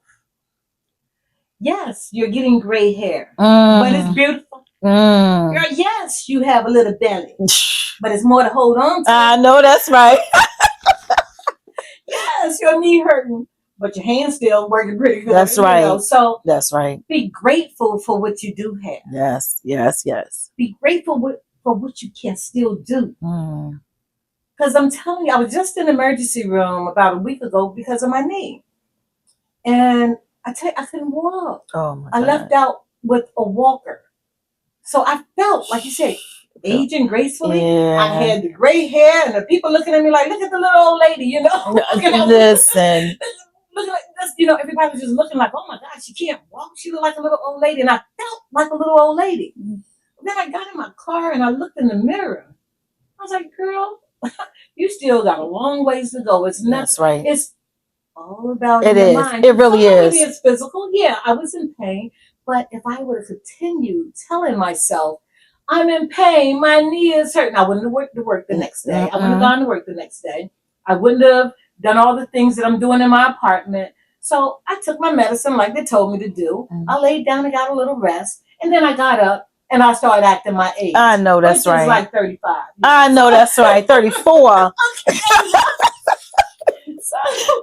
Yes, you're getting gray hair, but it's beautiful. Girl, yes, you have a little belly, but it's more to hold on to. I know that's right. Yes, your knee hurting, but your hand's still working pretty good. That's right. So That's right. be grateful for what you do have. Yes, yes, yes. Be grateful for what you can still do. Because I'm telling you, I was just in the emergency room about a week ago because of my knee. And I tell you, I couldn't walk. Oh my I God. left out with a walker. So I felt, like you said, aging gracefully. Yeah. I had the gray hair and the people looking at me like, look at the little old lady, you know? Listen. Look at this, you know, everybody was just looking like, oh my God, she can't walk. She looked like a little old lady. And I felt like a little old lady. Then I got in my car and I looked in the mirror. I was like, girl, you still got a long ways to go. It's not. That's right. It's all about It your is. mind. It really Some of is. it is physical. Yeah, I was in pain. But if I would have continued telling myself, I'm in pain, my knee is hurting, I wouldn't have went to work the next day. I wouldn't have gone to work the next day. I wouldn't have done all the things that I'm doing in my apartment. So I took my medicine like they told me to do. I laid down and got a little rest. And then I got up and I started acting my age. I know that's which right. is like 35. I know that's right. 34. So,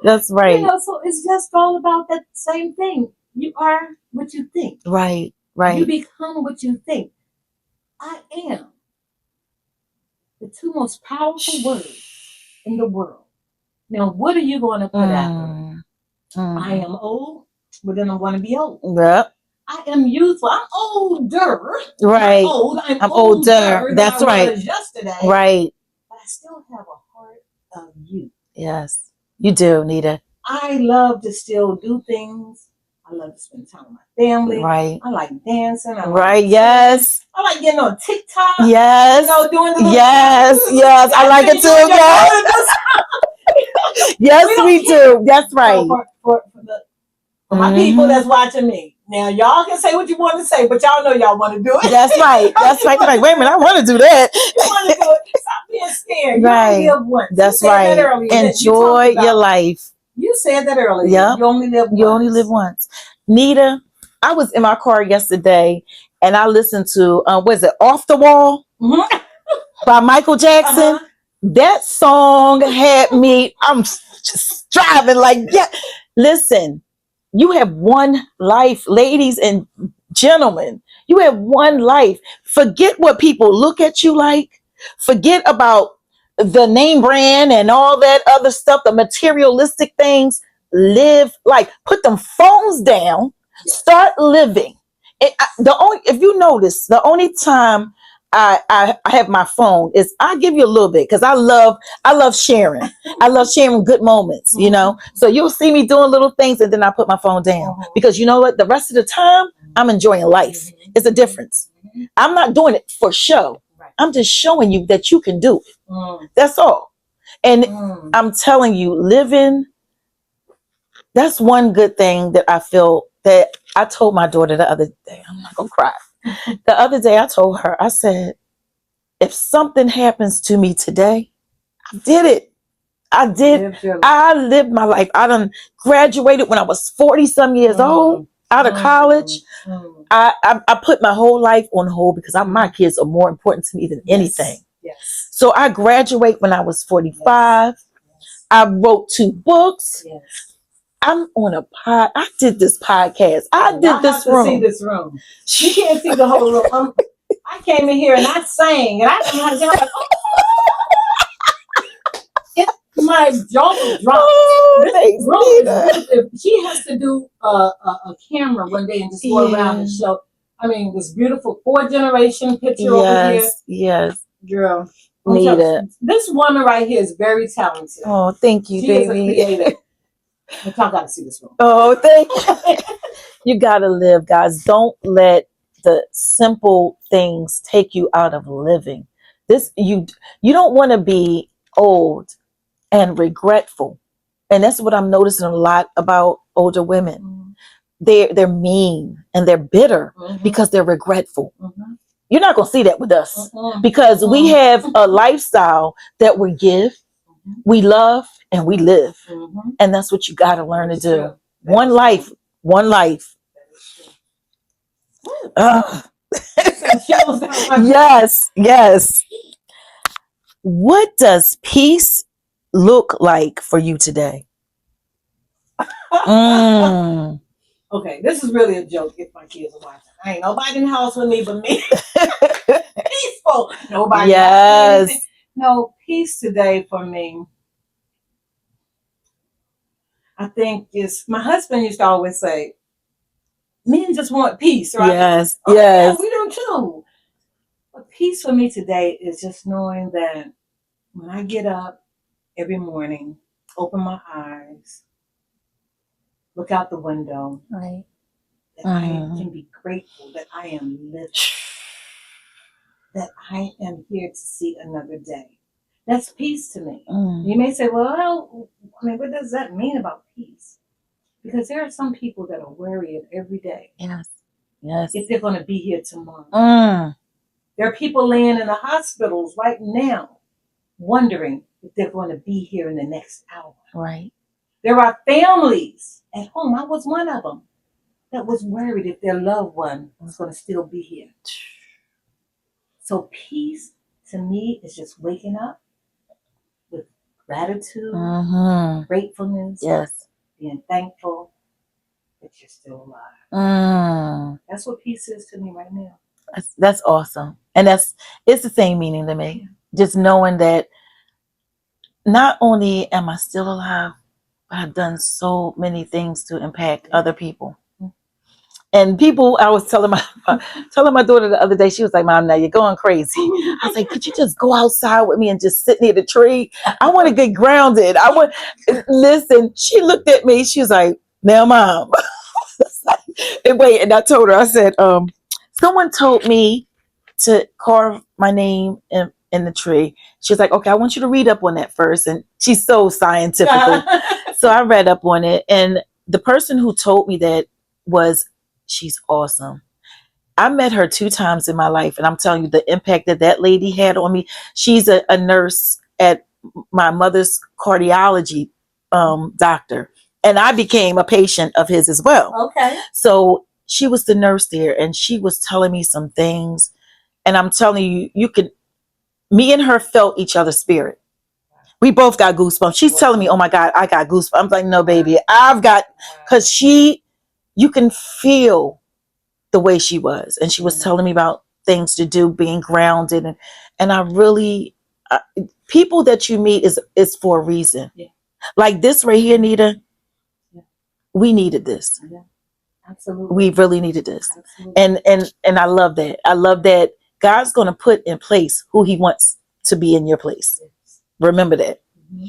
That's right. you know, so it's just all about that same thing. You are what you think. Right, right. You become what you think. I am the two most powerful words in the world. Now, what are you going to put after? I am old, but then I want to be old. Yep. I am youthful. I'm older. Right. Not old. I'm older. That's right. Was yesterday. Right. But I still have a heart of youth. Yes, you do, Nita. I love to still do things. I love to spend time with my family. Right. I like dancing. I Right. Like yes. I like getting on TikTok. Yes. You know, doing the yes. Yes. I like it too. Yes. Yes, we do. That's right. So for my people that's watching me. Now, y'all can say what you want to say, but y'all know y'all want to do it. That's right. That's right. Like, wait a minute, I want to do that. You want to do it. Stop being scared. Right. You only live once. That's you said right. That earlier. Enjoy your life. You said that earlier. Yep. You only live once. You only live once. Nita, I was in my car yesterday and I listened to, what is it, Off the Wall by Michael Jackson. That song had me, I'm just driving like, yeah. Listen, you have one life, ladies and gentlemen. You have one life. Forget what people look at you like. Forget about the name brand and all that other stuff, the materialistic things. Live like, put them phones down, start living. If you notice, the only time I have my phone is I give you a little bit because I love sharing. I love sharing good moments, you know. So you'll see me doing little things and then I put my phone down because you know what? The rest of the time I'm enjoying life. It's a difference. I'm not doing it for show. I'm just showing you that you can do it. That's all. And I'm telling you, living, that's one good thing that I feel that I told my daughter the other day. I'm not gonna cry. The other day I told her, I said, if something happens to me today, I did it. I did. I lived my life. I done graduated when I was 40 some years old, out of college. I put my whole life on hold because my kids are more important to me than anything. Yes. So I graduate when I was 45. I wrote 2 books. I'm on a I did this podcast. I did this room. See this room. You can't see the whole room. I came in here and I sang and I didn't know how to sing. I'm like, my jaw dropped. She has to do a camera one day and just go around and show. I mean, this beautiful 4th-generation picture over here. Yes, girl. Nita. This woman right here is very talented. Oh, thank you, she baby. Is a creative. But y'all gotta see this one. Oh, thank you. You gotta live, guys. Don't let the simple things take you out of living. You don't want to be old and regretful. And that's what I'm noticing a lot about older women. They're mean and they're bitter because they're regretful. You're not gonna see that with us because we have a lifestyle that we give, we love, and we live. And that's what you got to learn to do. One life. Ugh. Send chills down my back. Yes, yes. What does peace look like for you today? Mm. Okay, this is really a joke if my kids are watching. Ain't nobody in the house with me but me. Peaceful. Nobody Yes. asking anything. No, peace today for me, I think is my husband used to always say, men just want peace, right? Yes, Oh, yeah, yes. we do too. But peace for me today is just knowing that when I get up every morning, open my eyes, look out the window, Right. that I can be grateful that I am living, that I am here to see another day. That's peace to me. You may say, well, I mean, what does that mean about peace? Because there are some people that are worried every day Yes. Yes. if they're going to be here tomorrow. Mm. There are people laying in the hospitals right now wondering if they're going to be here in the next hour. Right. There are families at home. I was one of them that was worried if their loved one was going to still be here. So peace to me is just waking up with gratitude, gratefulness, Yes. being thankful that you're still alive. That's what peace is to me right now. That's awesome. And it's the same meaning to me. Just knowing that not only am I still alive, but I've done so many things to impact other people. And people, I was telling my daughter the other day, she was like, "Mom, now you're going crazy." I was like, "Could you just go outside with me and just sit near the tree? I want to get grounded. I want." Listen, she looked at me. She was like, "Now, Mom." And wait, and I told her, I said, someone told me to carve my name in the tree. She was like, "Okay, I want you to read up on that first." And she's so scientifical. So I read up on it. And the person who told me that she's awesome. I met her 2 times in my life, and I'm telling you the impact that lady had on me. She's a nurse at my mother's cardiology doctor, and I became a patient of his as well. Okay. So she was the nurse there, and she was telling me some things, and I'm telling you, me and her felt each other's spirit. We both got goosebumps. She's telling me, "Oh my God, I got goosebumps." I'm like, "No, baby, because you can feel the way she was." And she was telling me about things to do, being grounded. And I really, people that you meet is for a reason. Yeah. Like this right here, Nita, we needed this. Yeah. Absolutely. We really needed this. Absolutely. And I love that. I love that God's going to put in place who he wants to be in your place. Yes. Remember that. Mm-hmm.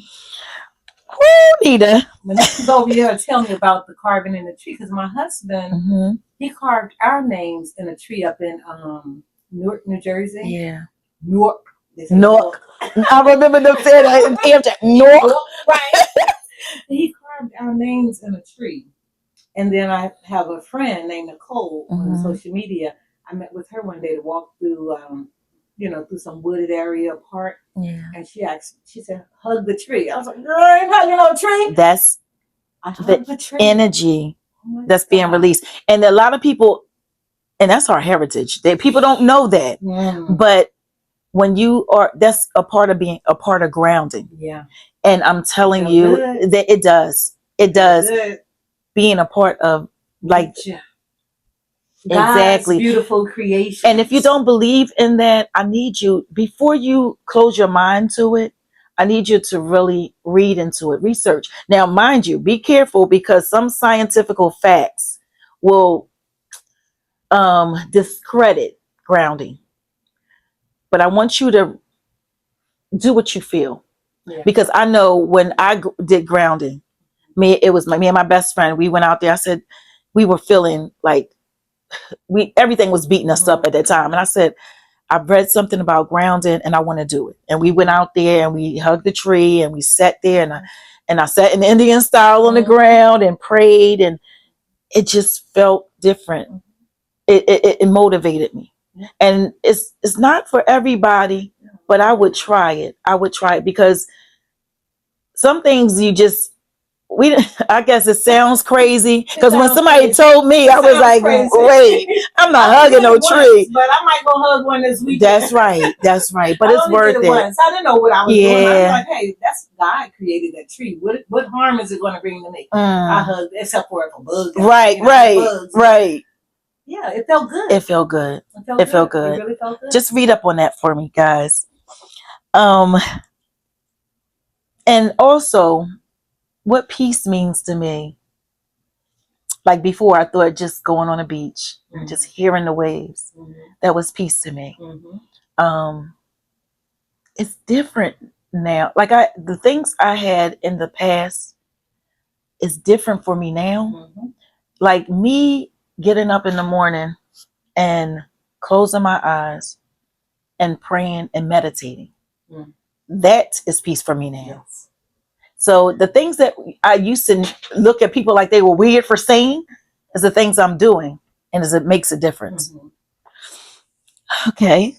Nita. When this was over here, tell me about the carving in the tree, because my husband, he carved our names in a tree up in Newark, New Jersey. Yeah. Newark. Newark. I remember them saying that. Newark. Right. He carved our names in a tree. And then I have a friend named Nicole on social media. I met with her one day to walk through, through some wooded area park. Yeah. And she said, "Hug the tree." I was like, "Girl, I ain't hugging no tree." That's the energy that's being released. And a lot of people, and that's our heritage. People don't know that. But when you are, that's a part of being a part of grounding. Yeah. And I'm telling you that it does. It does. Being a part of exactly beautiful creation. And if you don't believe in that, I need you, before you close your mind to it, I need you to really read into it, research. Now, mind you, be careful, because some scientific facts will discredit grounding. But I want you to do what you feel. Yeah. Because I know when I did grounding, me and my best friend, we went out there. I said, we were feeling like everything was beating us up at that time. And I said, I've read something about grounding and I want to do it. And we went out there and we hugged the tree and we sat there, and I sat in Indian style on the ground and prayed, and it just felt different. It motivated me. And it's not for everybody, but I would try it. I would try it, because some things you just, I guess it sounds crazy because when sounds somebody crazy. told me, I was Sounds like, crazy. wait, I'm not I hugging did no it tree. once, but I might go hug one this weekend. That's right. That's right. But I it's only worth did it. once. I didn't know what I was doing. I was Yeah. like, hey, that's God created that tree. What harm is it going to bring to me? I hugged, except for if a bug. Right, right. Yeah, it felt good. It felt good. It felt good. It really felt good. Just read up on that for me, guys. And also, what peace means to me. Like before, I thought just going on a beach, and just hearing the waves. That was peace to me. It's different now. Like the things I had in the past is different for me now. Like me getting up in the morning and closing my eyes and praying and meditating. That is peace for me now. Yes. So the things that I used to look at people like they were weird for saying is the things I'm doing, and it makes a difference. Okay.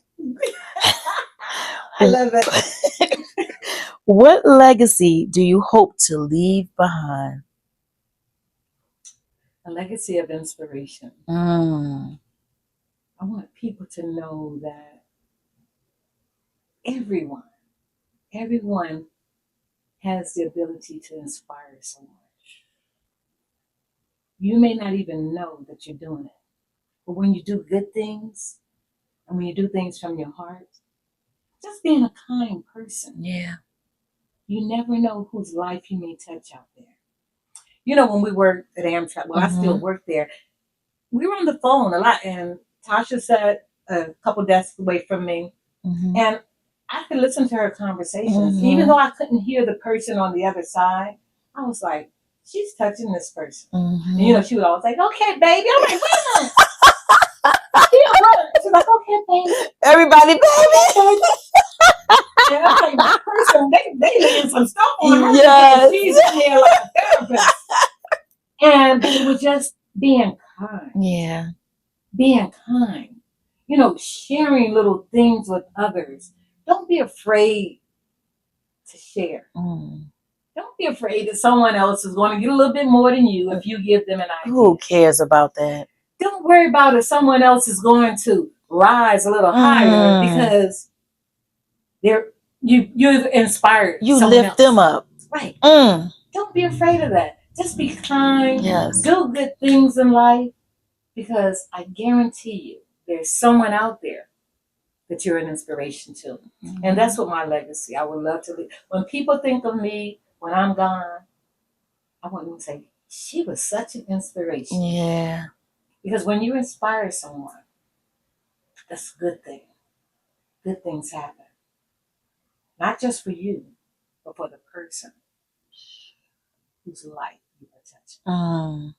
I love it. What legacy do you hope to leave behind? A legacy of inspiration. I want people to know that everyone has the ability to inspire someone. You may not even know that you're doing it, but when you do good things and when you do things from your heart, just being a kind person. Yeah. You never know whose life you may touch out there. You know, when we worked at Amtrak, I still work there, we were on the phone a lot, and Tasha sat a couple desks away from me, and I could listen to her conversations. Even though I couldn't hear the person on the other side, I was like, she's touching this person. And, you know, she would always like, okay, baby. I'm like, wait a minute. She's like, okay, baby. Everybody, baby. And I'm like, that person, they laying some stuff on her. Yes. She's in there like a therapist. And they were just being kind. Yeah. Being kind. You know, sharing little things with others. Don't be afraid to share. Don't be afraid that someone else is going to get a little bit more than you if you give them an idea. Who cares about that? Don't worry about if someone else is going to rise a little higher because you've inspired. You lift them up. Right. Don't be afraid of that. Just be kind. Yes. Do good things in life, because I guarantee you there's someone out there that you're an inspiration to. And that's what my legacy. I would love to leave. When people think of me when I'm gone, I want them to say, she was such an inspiration. Yeah. Because when you inspire someone, that's a good thing. Good things happen. Not just for you, but for the person whose life you are touching.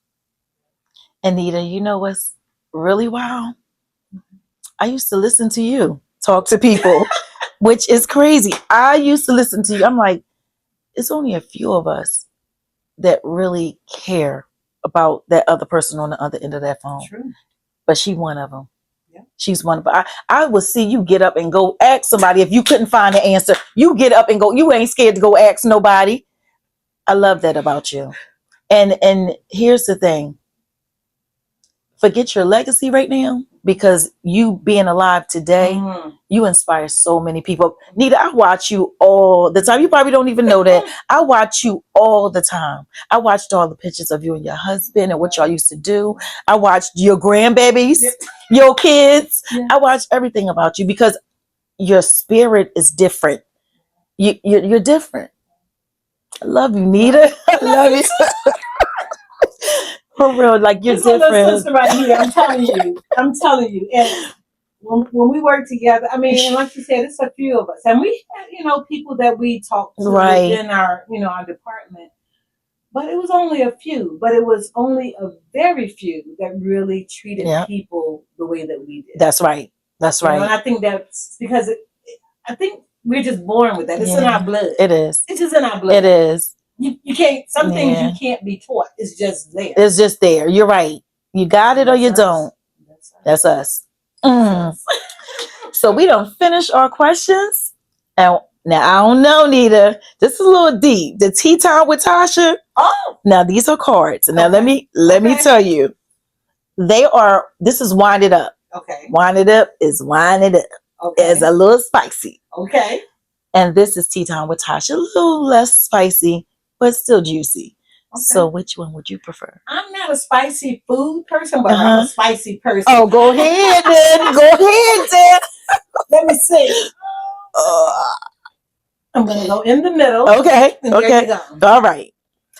Anita, you know what's really wild? I used to listen to you talk to people, which is crazy. I used to listen to you. I'm like, it's only a few of us that really care about that other person on the other end of that phone. True. But she's one of them. Yeah. She's one of them. I would see you get up and go ask somebody if you couldn't find the answer. You get up and go. You ain't scared to go ask nobody. I love that about you. And here's the thing. Forget your legacy right now, because you being alive today, you inspire so many people. Nita, I watch you all the time. You probably don't even know that. I watch you all the time. I watched all the pictures of you and your husband and what y'all used to do. I watched your grandbabies, your kids. I watch everything about you because your spirit is different. You're different. I love you, Nita. I love you. For real, like you're different. Sister right here, I'm telling you. And when we work together, I mean, and like you said, it's a few of us, and we have, you know, people that we talk to within our, you know, our department. But it was only a few. But it was only a very few that really treated people the way that we did. That's right. That's right. You know, and I think that's because I think we're just born with that. It's in our blood. It is. It's just in our blood. It is. You can't, some things you can't be taught. It's just there. It's just there. You're right. You got it or you don't. That's us. So we don't finish our questions. And Now, I don't know, Nita. This is a little deep. The tea time with Tasha. Oh, Now, these are cards. Now, let me Okay. tell you. This is wind it up. okay. Wind it up is wind it up. Okay. It's a little spicy. Okay. And this is tea time with Tasha. A little less spicy, but still juicy. Okay. So, which one would you prefer? I'm not a spicy food person, but I'm a spicy person. Oh, go ahead then. Go ahead then. Let me see. I'm gonna go in the middle. Okay. And there you go. All right.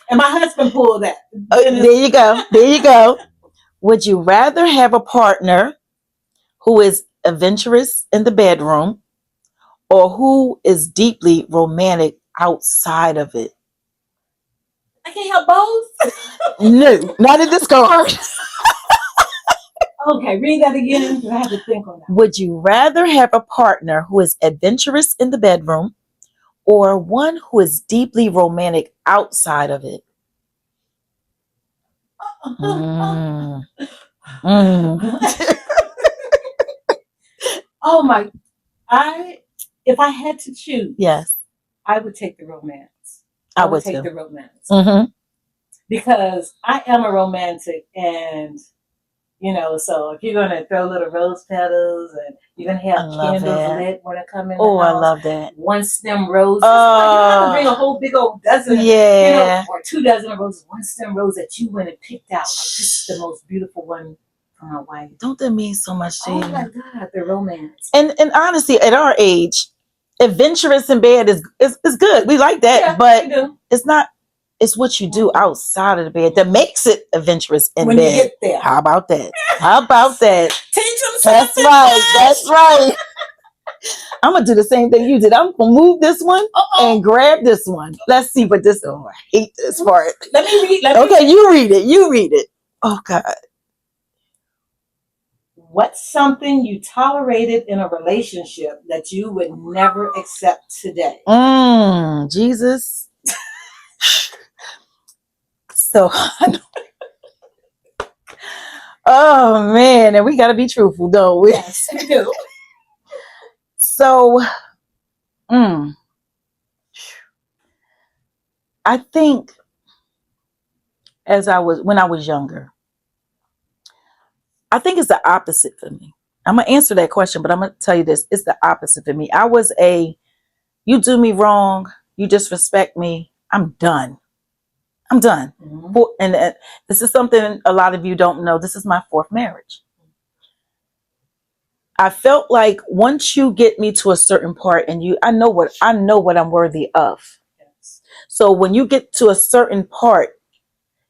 And my husband pulled that. There you go. There you go. Would you rather have a partner who is adventurous in the bedroom or who is deeply romantic outside of it? I can't help both. No, not in this card. Okay, read that again. I have to think on that. Would you rather have a partner who is adventurous in the bedroom or one who is deeply romantic outside of it? Mm. Mm. Oh my! If I had to choose, Yes, I would take the romance. I would take too. the romance Mm-hmm. because I am a romantic, and so if you're gonna throw little rose petals and you're gonna have candles lit when I come in the house, I love that. one stem roses. You don't have to bring a whole big old dozen, or 2 dozen of roses. One stem rose that you went and picked out. Like, this is the most beautiful one for my wife. Don't that mean so much to you? Oh my God, the romance. And honestly, at our age, adventurous in bed is good. We like that, Yeah, but we do. it's not. It's what you do outside of the bed that makes it adventurous in When bed. you get there. How about that? How about that? Teach them That's something. right. That's right. I'm gonna do the same thing you did. I'm gonna move this one and grab this one. Let's see what this. Oh, I hate this part. Let me read. Okay, you read it. You read it. Oh God. What's something you tolerated in a relationship that you would never accept today? Jesus. So, oh man, and we got to be truthful, don't we? Yes, we do. So, I think when I was younger, I think it's the opposite for me. I'm gonna answer that question, but I'm gonna tell you this: it's the opposite for me. I was you do me wrong, you disrespect me, I'm done. I'm done. Mm-hmm. And this is something a lot of you don't know. This is my 4th marriage. I felt like once you get me to a certain part, and I know what I'm worthy of. Yes. So when you get to a certain part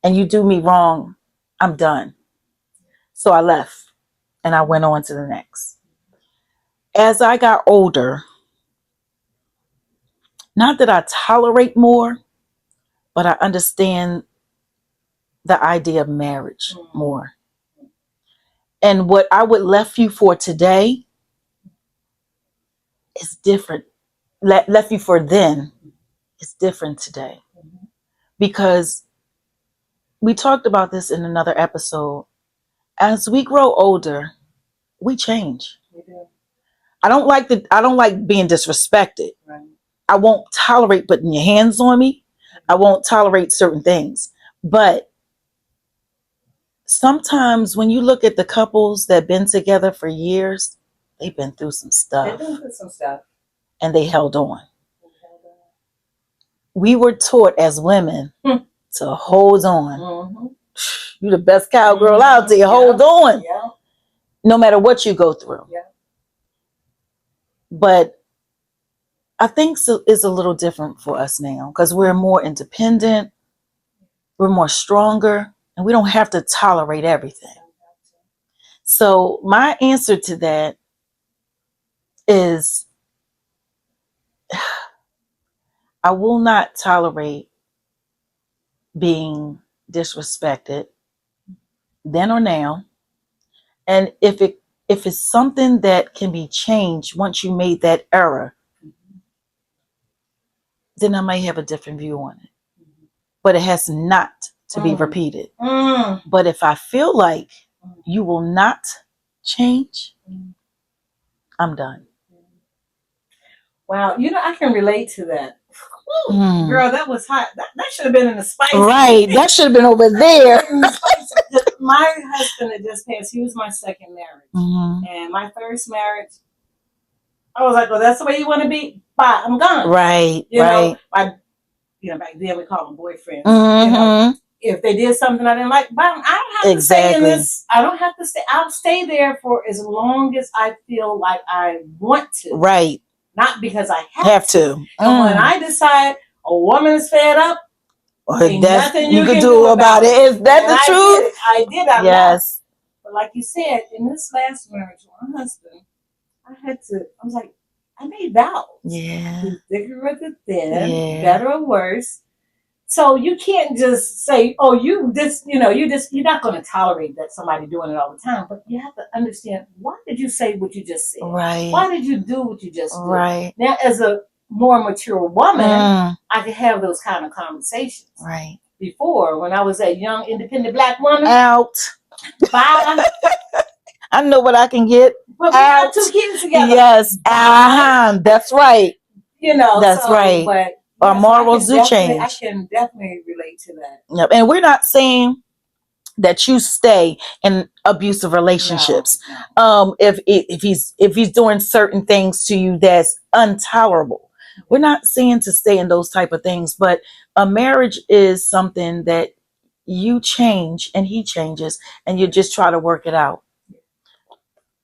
and you do me wrong, I'm done. So I left and I went on to the next. As I got older, not that I tolerate more, but I understand the idea of marriage more. And what I would left you for today is different. Left you for then is different today. Because we talked about this in another episode. As we grow older, we change. We do. I don't like being disrespected. Right. I won't tolerate putting your hands on me. I won't tolerate certain things. But sometimes when you look at the couples that have been together for years, they've been through some stuff. And they held on. We were taught as women to hold on. Mm-hmm. You're the best cowgirl out there. Hold on. Yeah. No matter what you go through. Yeah. But I think it's a little different for us now because we're more independent. We're more stronger. And we don't have to tolerate everything. So my answer to that is I will not tolerate being disrespected then or now. And if it's something that can be changed once you made that error, then I may have a different view on it. But it has not to be repeated. But if I feel like you will not change, I'm done. Wow, I can relate to that. Woo, Mm. girl, that was hot. That should have been in the spice. Right. That should have been over there. In the spice. My husband had just passed. He was my second marriage. Mm-hmm. And my first marriage, I was like, well, that's the way you want to be? Bye, I'm gone. Right. Back then we called them boyfriends. Mm-hmm. If they did something I didn't like, bye, I don't have to stay in this. I don't have to stay. I'll stay there for as long as I feel like I want to. Right. Not because I have to. And when I decide a woman is fed up, ain't nothing you can do about it. Is that the truth? I did. I yes. left. But like you said, in this last marriage with my husband, I was like, I made vows. Yeah. The thicker or the thin, better or worse. So you can't just say, oh, you're not going to tolerate that somebody doing it all the time. But you have to understand, why did you say what you just said? Right. Why did you do what you just did? Right. Now, as a more mature woman, I could have those kind of conversations. Right. Before, when I was a young, independent black woman. Out. Bye. I know what I can get. But we got 2 kids together. Yes. That's right. That's right. But our morals do change. I can definitely relate to that. Yep. And we're not saying that you stay in abusive relationships. No. If he's doing certain things to you that's intolerable. We're not saying to stay in those type of things, but a marriage is something that you change and he changes and you just try to work it out.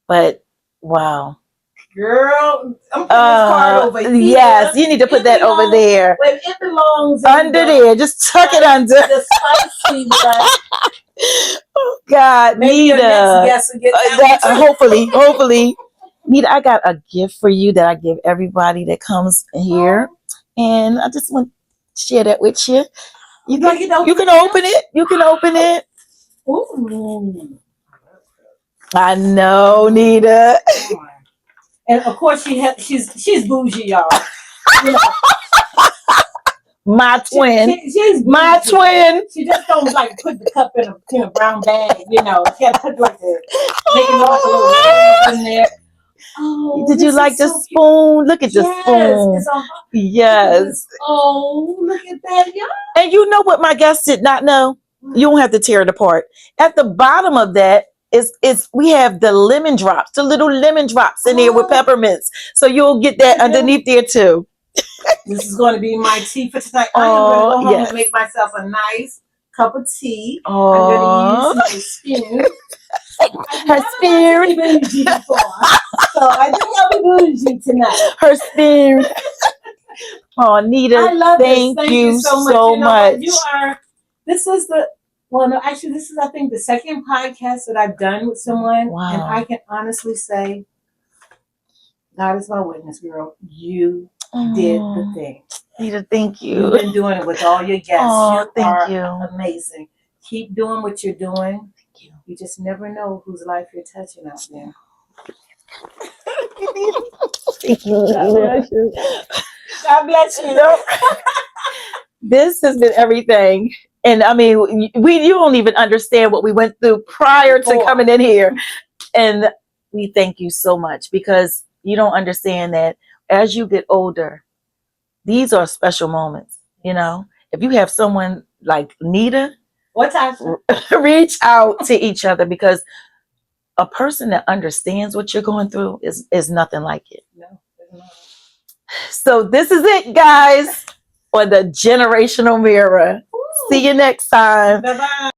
But wow. Girl, I'm putting this card over here. Yes, you need to put that over there. But it belongs under there. Just tuck it under. The spicy one. Oh God, maybe Nita. Hopefully. Nita, I got a gift for you that I give everybody that comes here. And I just want to share that with you. You can open it. You can open it. Ooh. I know, Nita. And of course she's bougie, y'all. My twin. She's my bougie. Twin. She just don't put the cup in a brown bag, She got to put make it like a little in there. Oh, did you like the spoon? Look at the spoon. Yes. Oh, look at that, y'all. And you know what my guests did not know? You don't have to tear it apart. At the bottom of that is we have the lemon drops, the little lemon drops in there with peppermints. So you'll get that underneath there too. This is going to be my tea for tonight. I am going to go home and make myself a nice cup of tea. I'm going to use my spoon. Her spoon. So I think I'll be bougie tonight. Her spoon. Oh, Nita, I love thank you so much. You are. This is this is I think the second podcast that I've done with someone, and I can honestly say, God is my witness, girl. You did the thing. Nita, thank you. You've been doing it with all your guests. Oh, thank you. Amazing. Keep doing what you're doing. Thank you. You just never know whose life you're touching out there. Thank you. God bless you. God bless you. This has been everything. And I mean, you don't even understand what we went through prior to coming in here. And we thank you so much because you don't understand that as you get older, these are special moments. If you have someone like Nita, reach out to each other because a person that understands what you're going through is nothing like it. No, it's not. So this is it, guys, on the Generational Mirror. See you next time. Bye-bye.